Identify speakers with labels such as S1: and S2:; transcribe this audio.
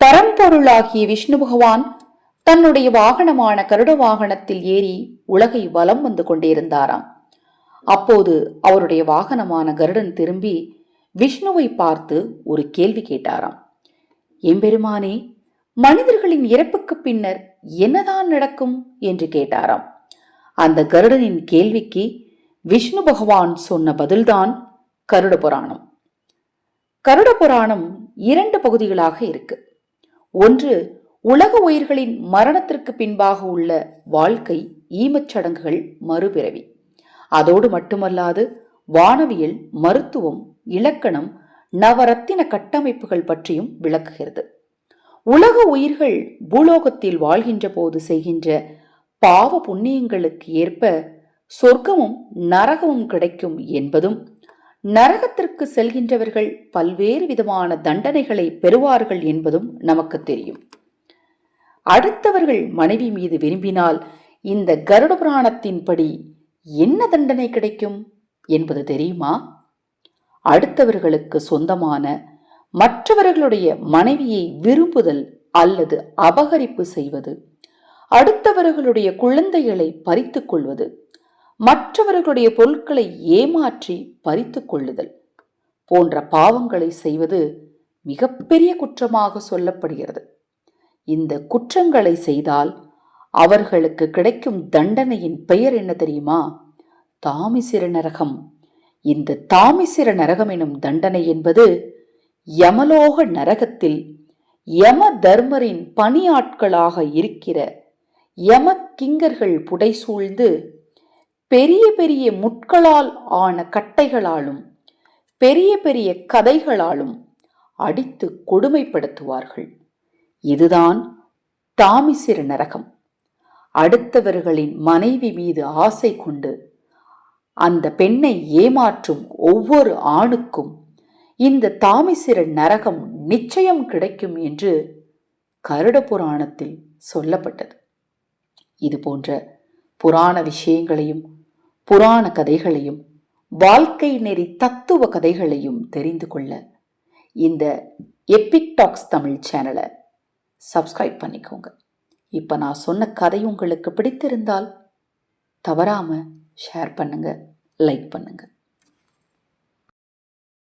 S1: பரம்பொருளாகிய விஷ்ணு பகவான் தன்னுடைய வாகனமான கருட வாகனத்தில் ஏறி உலகை வலம் வந்து கொண்டிருந்தாராம். அப்போது அவருடைய வாகனமான கருடன் திரும்பி விஷ்ணுவை பார்த்து ஒரு கேள்வி கேட்டாராம். எம்பெருமானே, மனிதர்களின் இறப்புக்கு பின்னர் என்னதான் நடக்கும் என்று கேட்டாராம். அந்த கருடனின் கேள்விக்கு விஷ்ணு பகவான் சொன்ன பதில்தான் கருட புராணம். கருட புராணம் 2 பகுதிகளாக இருக்கு. ஒன்று, உலக உயிர்களின் மரணத்திற்கு பின்பாக உள்ள வாழ்க்கை, ஈமச்சடங்குகள், மறுபிறவி. அதோடு மட்டுமல்லாது வானவியல், மருத்துவம், இலக்கணம், நவரத்தின கட்டமைப்புகள் பற்றியும் விளக்குகிறது. உலக உயிர்கள் பூலோகத்தில் வாழ்கின்ற போது செய்கின்ற பாவ புண்ணியங்களுக்கு ஏற்ப சொர்க்கமும் நரகமும் கிடைக்கும் என்பதும், நரகத்திற்கு செல்கின்றவர்கள் பல்வேறு விதமான தண்டனைகளை பெறுவார்கள் என்பதும் நமக்கு தெரியும். அடுத்தவர்கள் மனைவி மீது விரும்பினால் இந்த கருட புராணத்தின்படி என்ன தண்டனை கிடைக்கும் என்பது தெரியுமா? அடுத்தவர்களுக்கு சொந்தமான மற்றவர்களுடைய மனைவியை விரும்புதல் அல்லது அபகரிப்பு செய்வது, அடுத்தவர்களுடைய குழந்தைகளை பறித்துக் கொள்வது, மற்றவர்களுடைய பொருட்களை ஏமாற்றி பறித்துக் கொள்ளுதல் போன்ற பாவங்களை செய்வது மிகப்பெரிய குற்றமாக சொல்லப்படுகிறது. இந்த குற்றங்களை செய்தால் அவர்களுக்கு கிடைக்கும் தண்டனையின் பெயர் என்ன தெரியுமா? தாமிசிர நரகம். இந்த தாமிசிர நரகம் எனும் தண்டனை என்பது யமலோக நரகத்தில் யம தர்மரின் பணியாட்களாக இருக்கிற யம கிங்கர்கள் புடைசூழ்ந்து பெரிய பெரிய முட்களால் ஆன கட்டைகளாலும் பெரிய பெரிய கதைகளாலும் அடித்து கொடுமைப்படுத்துவார்கள். இதுதான் தாமிசிர நரகம். அடுத்தவர்களின் மனைவி மீது ஆசை கொண்டு அந்த பெண்ணை ஏமாற்றும் ஒவ்வொரு ஆணுக்கும் இந்த தாமிசிர நரகம் நிச்சயம் கிடைக்கும் என்று கருட புராணத்தில் சொல்லப்பட்டது. இது போன்ற புராண விஷயங்களையும் புராண கதைகளையும் வாழ்க்கை நெறி தத்துவ கதைகளையும் தெரிந்து கொள்ள இந்த எபிக் டாக்ஸ் தமிழ் சேனலை சப்ஸ்கிரைப் பண்ணிக்கோங்க. இப்போ நான் சொன்ன கதை உங்களுக்கு பிடித்திருந்தால் தவறாம ஷேர் பண்ணுங்க, லைக் பண்ணுங்க.